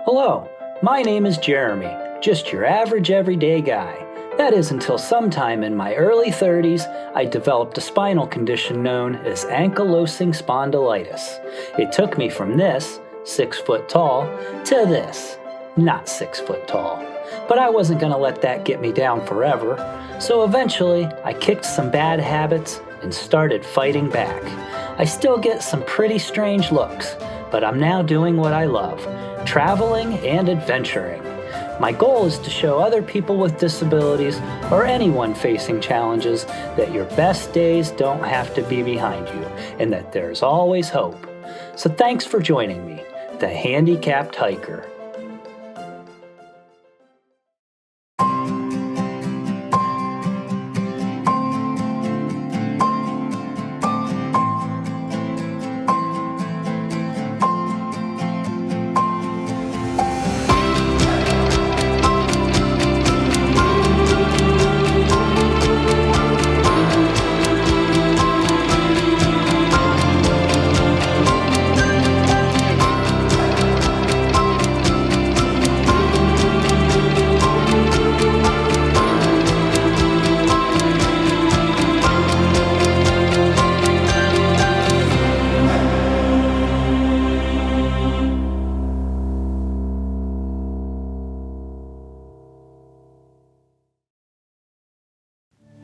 Hello, my name is Jeremy, just your average everyday guy. That is until sometime in my early 30s, I developed a spinal condition known as ankylosing spondylitis. It took me from this, 6 foot tall, to this, not 6 foot tall. But I wasn't going to let that get me down forever, so eventually I kicked some bad habits and started fighting back. I still get some pretty strange looks, but I'm now doing what I love, traveling and adventuring. My goal is to show other people with disabilities or anyone facing challenges that your best days don't have to be behind you and that there's always hope. So thanks for joining me, the Handicapped Hiker.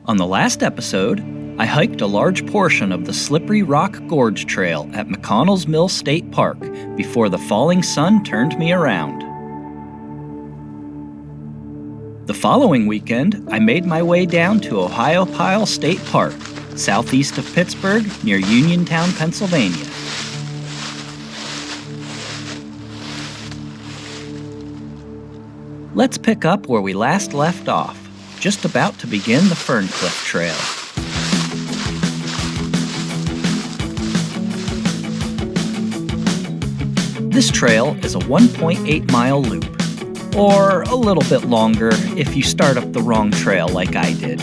On the last episode, I hiked a large portion of the Slippery Rock Gorge Trail at McConnells Mill State Park before the falling sun turned me around. The following weekend, I made my way down to Ohiopyle State Park, southeast of Pittsburgh, near Uniontown, Pennsylvania. Let's pick up where we last left off, just about to begin the Ferncliff Trail. This trail is a 1.8-mile loop, or a little bit longer if you start up the wrong trail like I did.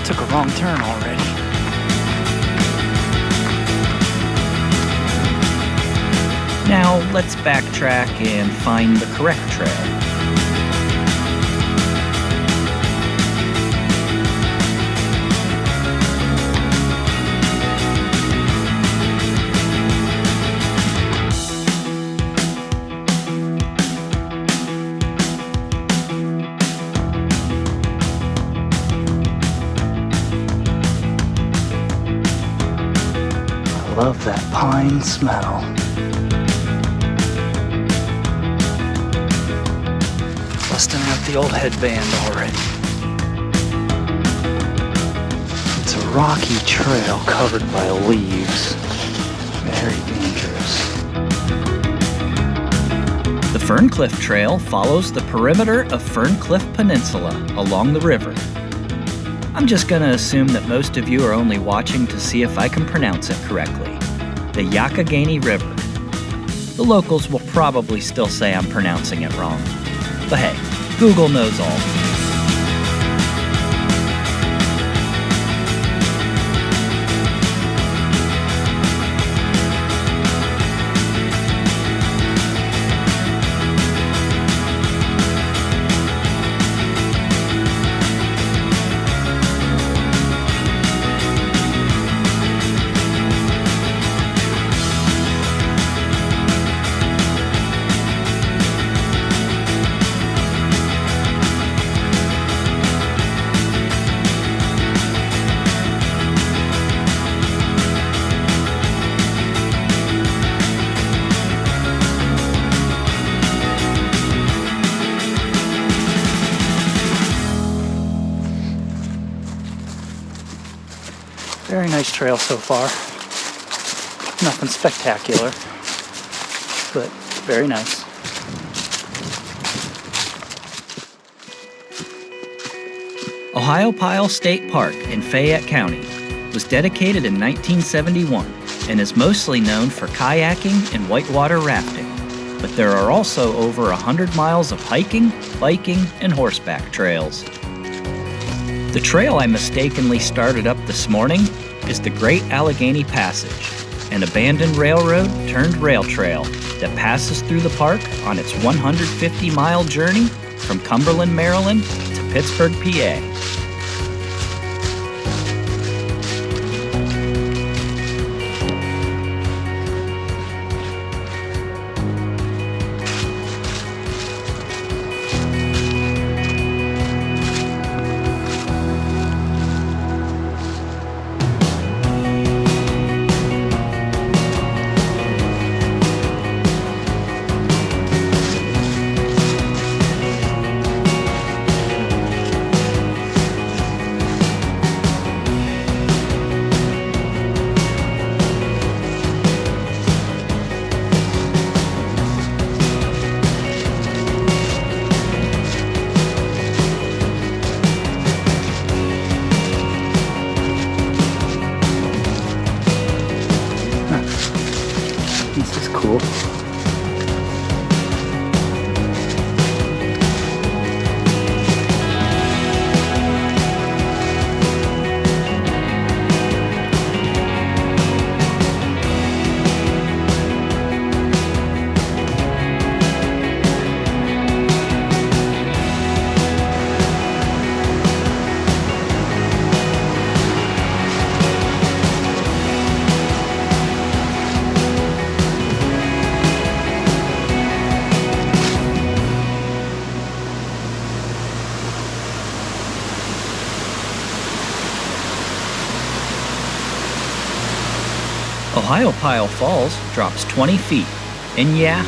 Took a wrong turn already. Now let's backtrack and find the correct trail. Love that pine smell. Busting out the old headband already. It's a rocky trail covered by leaves. Very dangerous. The Ferncliff Trail follows the perimeter of Ferncliff Peninsula along the river. I'm just going to assume that most of you are only watching to see if I can pronounce it correctly. The Youghiogheny River. The locals will probably still say I'm pronouncing it wrong. But hey, Google knows all. Very nice trail so far. Nothing spectacular. but very nice. Ohiopyle State Park in Fayette County was dedicated in 1971 and is mostly known for kayaking and whitewater rafting, but there are also over 100 miles of hiking, biking, and horseback trails. The trail I mistakenly started up this morning is the Great Allegheny Passage, an abandoned railroad turned rail trail that passes through the park on its 150-mile journey from Cumberland, Maryland to Pittsburgh, PA. This is cool. Ohiopyle Falls drops 20 feet, and yeah,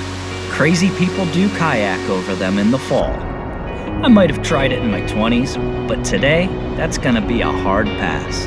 crazy people do kayak over them in the fall. I might have tried it in my 20s, but today, that's gonna be a hard pass.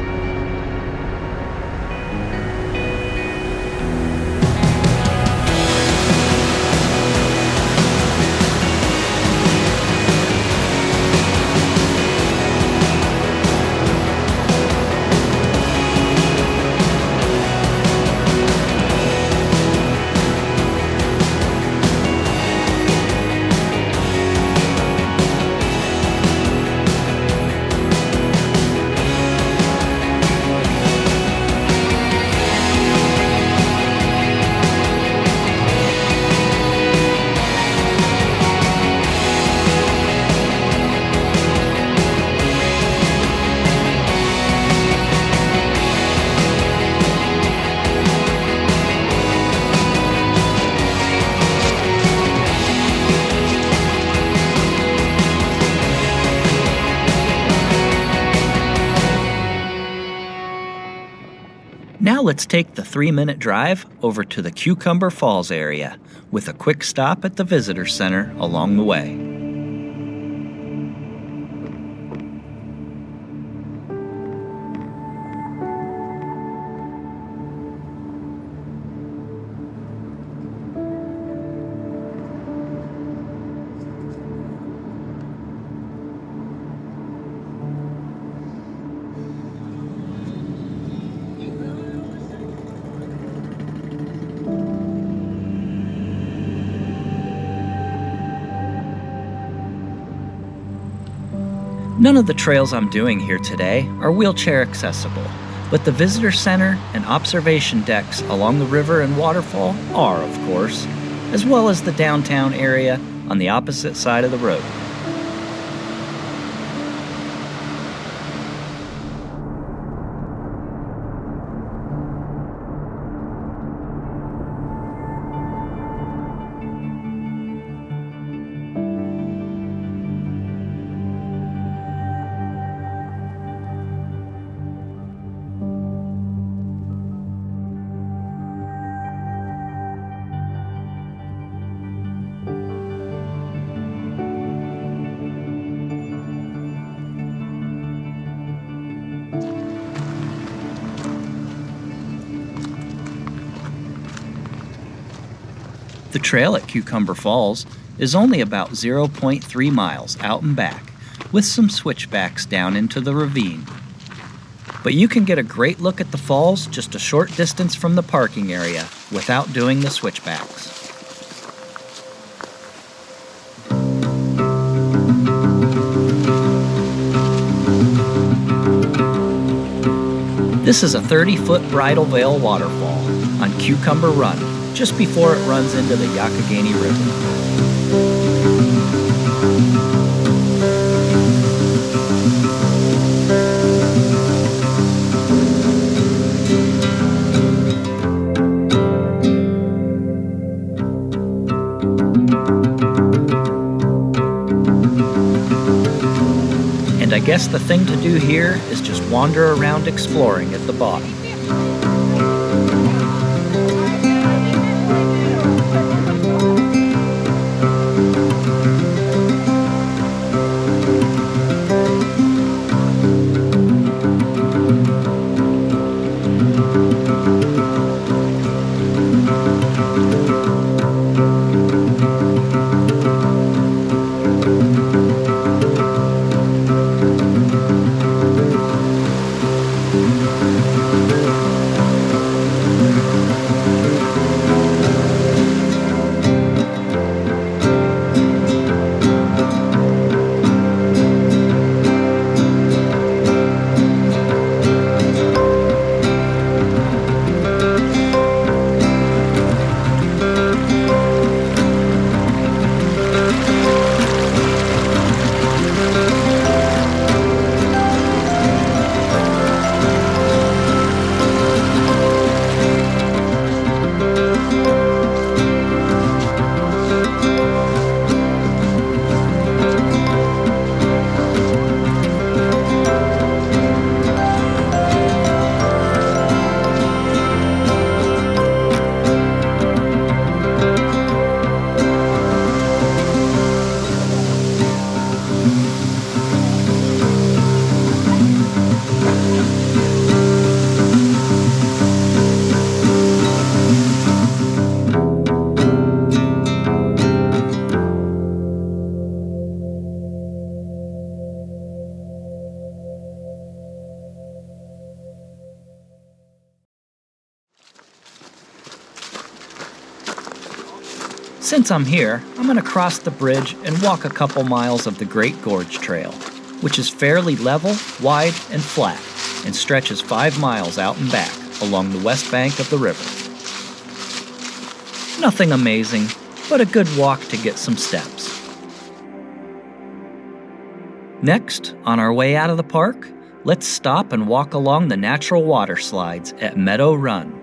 Now let's take the 3-minute drive over to the Cucumber Falls area, with a quick stop at the visitor center along the way. None of the trails I'm doing here today are wheelchair accessible, but the visitor center and observation decks along the river and waterfall are, of course, as well as the downtown area on the opposite side of the road. The trail at Cucumber Falls is only about 0.3 miles out and back, with some switchbacks down into the ravine. But you can get a great look at the falls just a short distance from the parking area without doing the switchbacks. This is a 30-foot bridal veil waterfall on Cucumber Run, just before it runs into the Youghiogheny River. And I guess the thing to do here is just wander around exploring at the bottom. Since I'm here, I'm going to cross the bridge and walk a couple miles of the Great Gorge Trail, which is fairly level, wide, and flat, and stretches 5 miles out and back along the west bank of the river. Nothing amazing, but a good walk to get some steps. Next, on our way out of the park, let's stop and walk along the natural water slides at Meadow Run.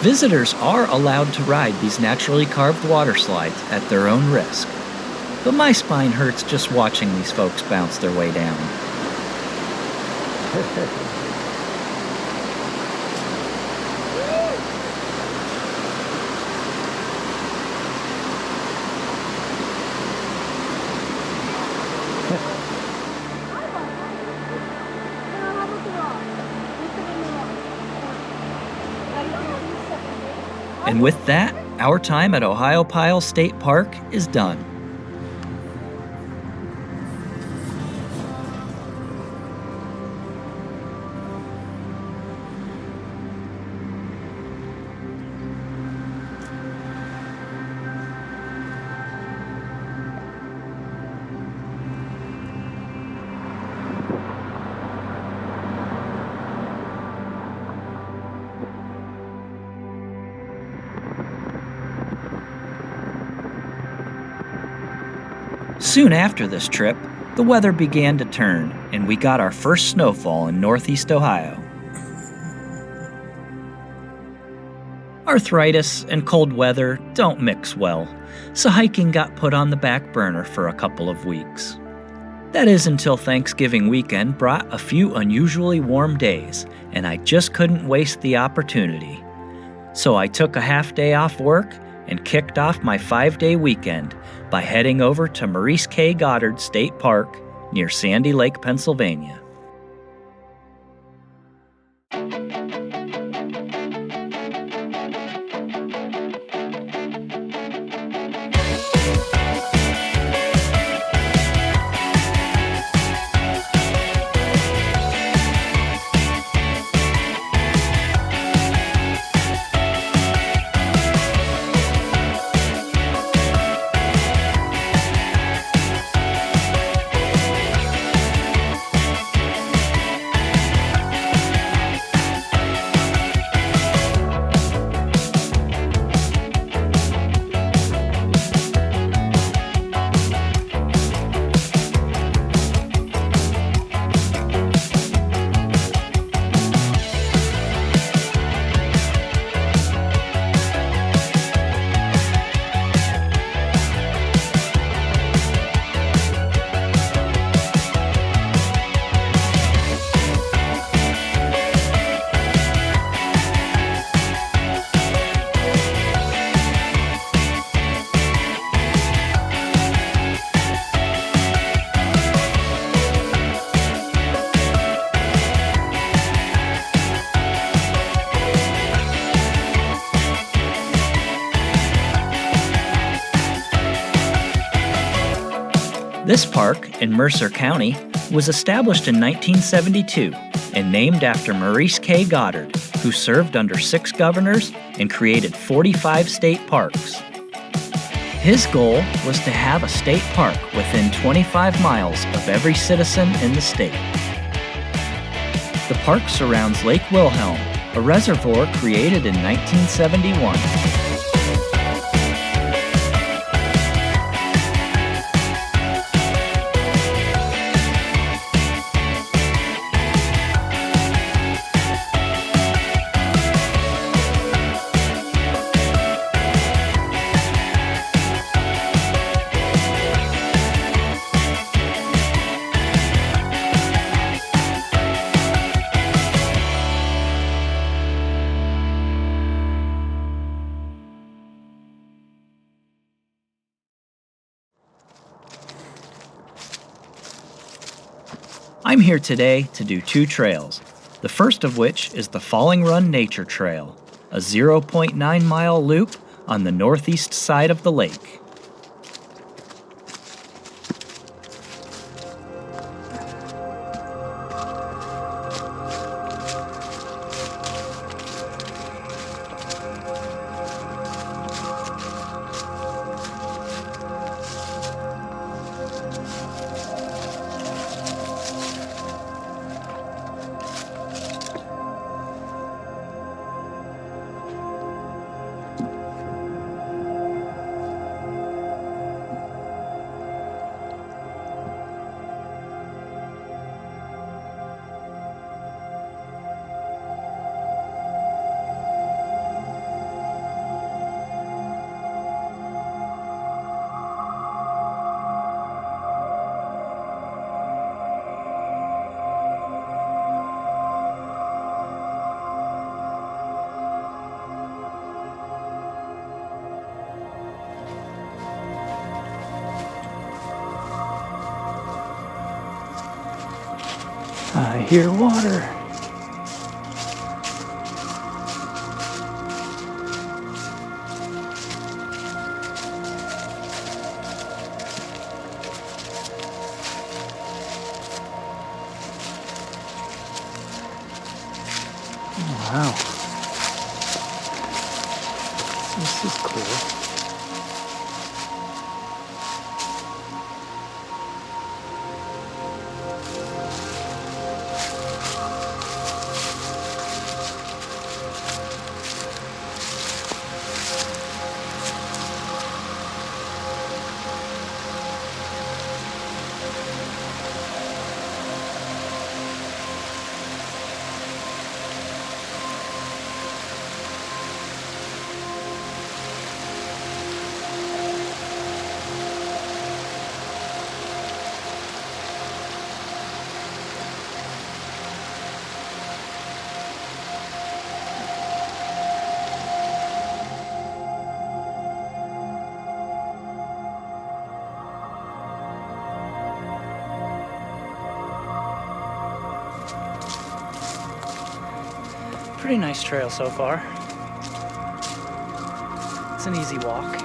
Visitors are allowed to ride these naturally carved water slides at their own risk, but my spine hurts just watching these folks bounce their way down. And with that, our time at Ohiopyle State Park is done. Soon after this trip, The weather began to turn, and we got our first snowfall in Northeast Ohio. Arthritis and cold weather don't mix well, so hiking got put on the back burner for a couple of weeks. That is until Thanksgiving weekend brought a few unusually warm days, and I just couldn't waste the opportunity. So I took a half day off work and kicked off my 5-day weekend by heading over to Maurice K. Goddard State Park near Sandy Lake, Pennsylvania. This park in Mercer County was established in 1972 and named after Maurice K. Goddard, who served under 6 governors and created 45 state parks. His goal was to have a state park within 25 miles of every citizen in the state. The park surrounds Lake Wilhelm, a reservoir created in 1971. I'm here today to do 2 trails, the first of which is the Falling Run Nature Trail, a 0.9-mile loop on the northeast side of the lake. I hear water. Oh, wow. This is cool. Pretty nice trail so far. It's an easy walk.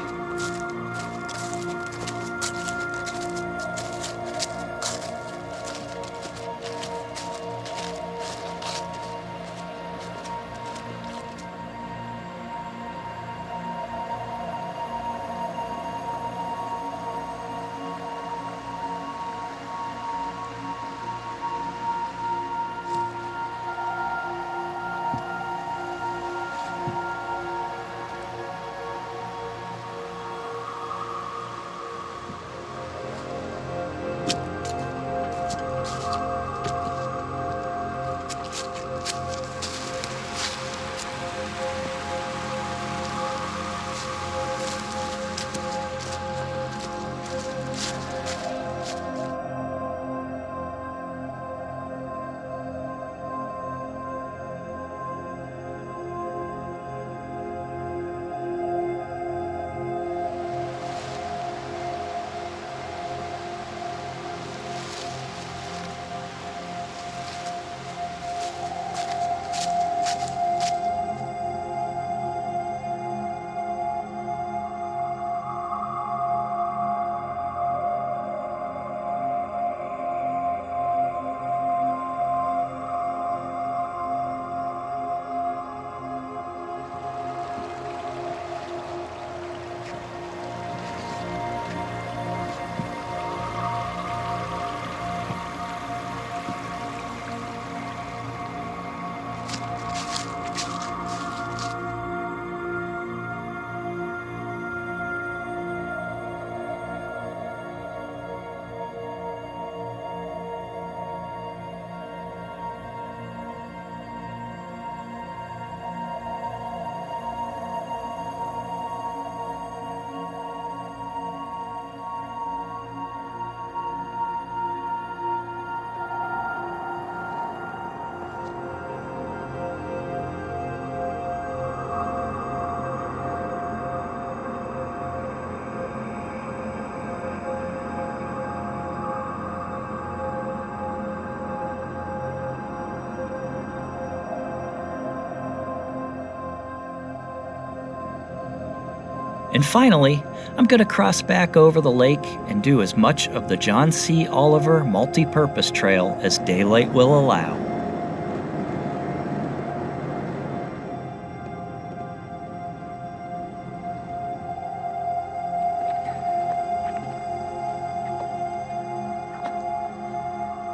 And finally, I'm going to cross back over the lake and do as much of the John C. Oliver Multipurpose Trail as daylight will allow.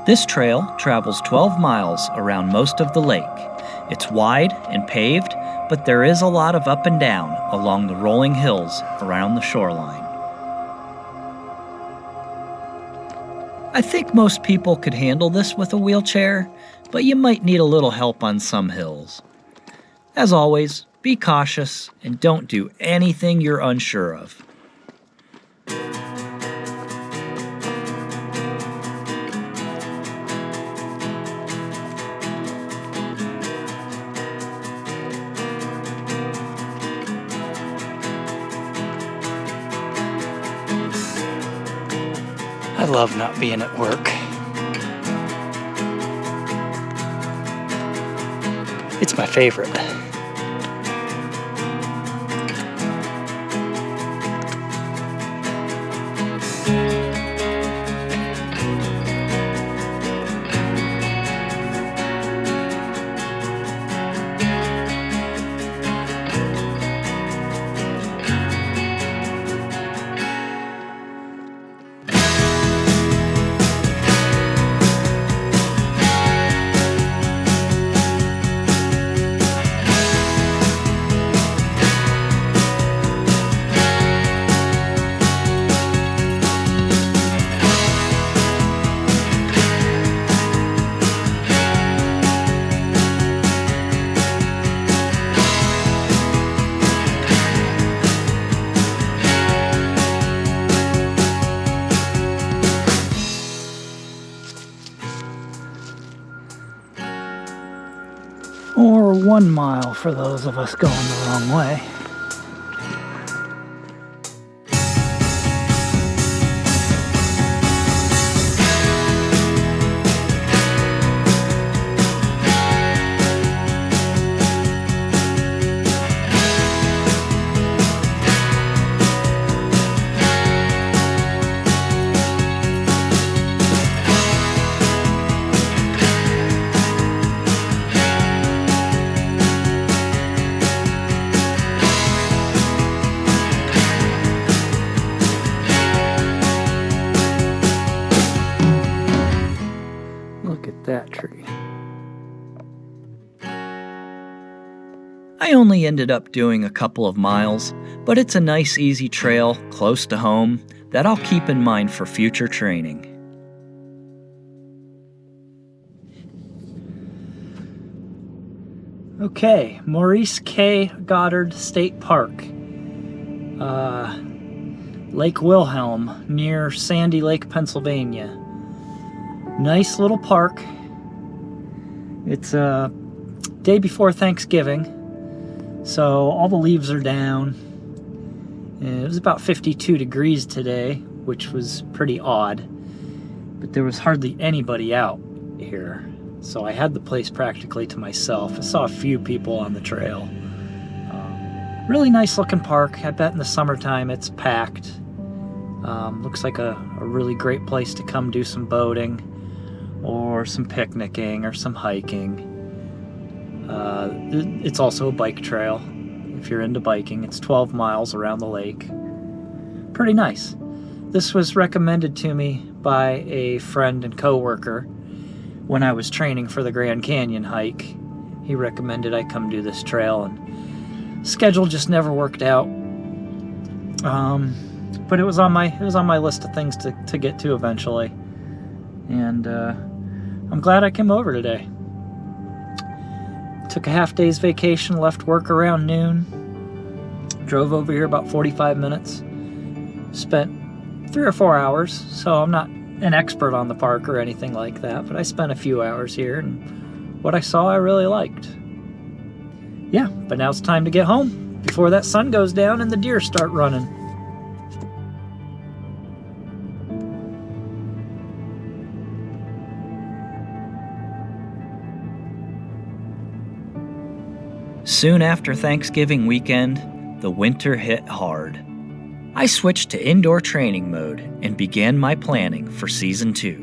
This trail travels 12 miles around most of the lake. It's wide and paved, but there is a lot of up and down along the rolling hills around the shoreline. I think most people could handle this with a wheelchair, but you might need a little help on some hills. As always, be cautious and don't do anything you're unsure of. I love not being at work. It's my favorite. Or 1 mile for those of us going the wrong way. Look at that tree. I only ended up doing a couple of miles, but it's a nice easy trail close to home that I'll keep in mind for future training. Okay, Maurice K. Goddard State Park. Lake Wilhelm, near Sandy Lake, Pennsylvania. Nice little park. It's day before Thanksgiving, so all the leaves are down. It was about 52 degrees today, which was pretty odd, but there was hardly anybody out here, so I had the place practically to myself. I saw a few people on the trail. Really nice looking park. I bet in the summertime it's packed. Looks like a really great place to come do some boating or some picnicking or some hiking. It's also a bike trail if you're into biking. It's 12 miles around the lake. Pretty nice. This was recommended to me by a friend and coworker when I was training for the Grand Canyon hike. He recommended I come do this trail, and schedule just never worked out. But it was on my list of things to get to eventually, and I'm glad I came over today. Took a half day's vacation, left work around noon, drove over here about 45 minutes, spent 3 or 4 hours, so I'm not an expert on the park or anything like that, but I spent a few hours here, and what I saw I really liked. Yeah, but now it's time to get home before that sun goes down and the deer start running. Soon after Thanksgiving weekend, the winter hit hard. I switched to indoor training mode and began my planning for Season 2.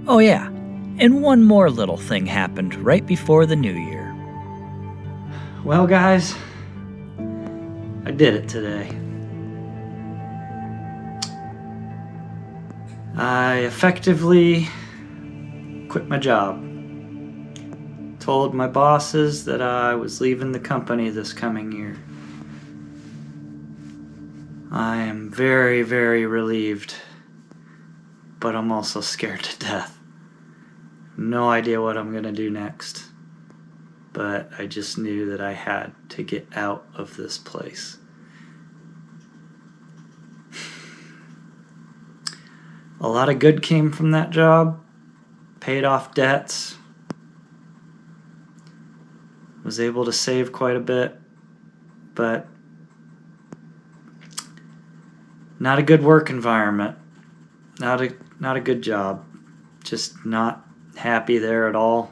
Oh yeah, and one more little thing happened right before the new year. Well, guys, I did it today. I effectively quit my job. Told my bosses that I was leaving the company this coming year. I am very, very relieved, but I'm also scared to death. No idea what I'm gonna do next, but I just knew that I had to get out of this place. A lot of good came from that job, paid off debts, was able to save quite a bit, but not a good work environment, not a good job, just not happy there at all.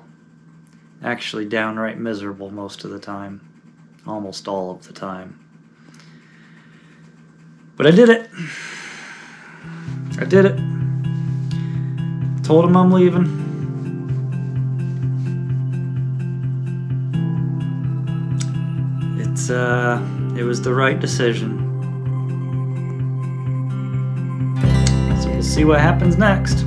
Actually downright miserable most of the time, almost all of the time. But I did it. I did it. Told him I'm leaving. It was the right decision. So we'll see what happens next.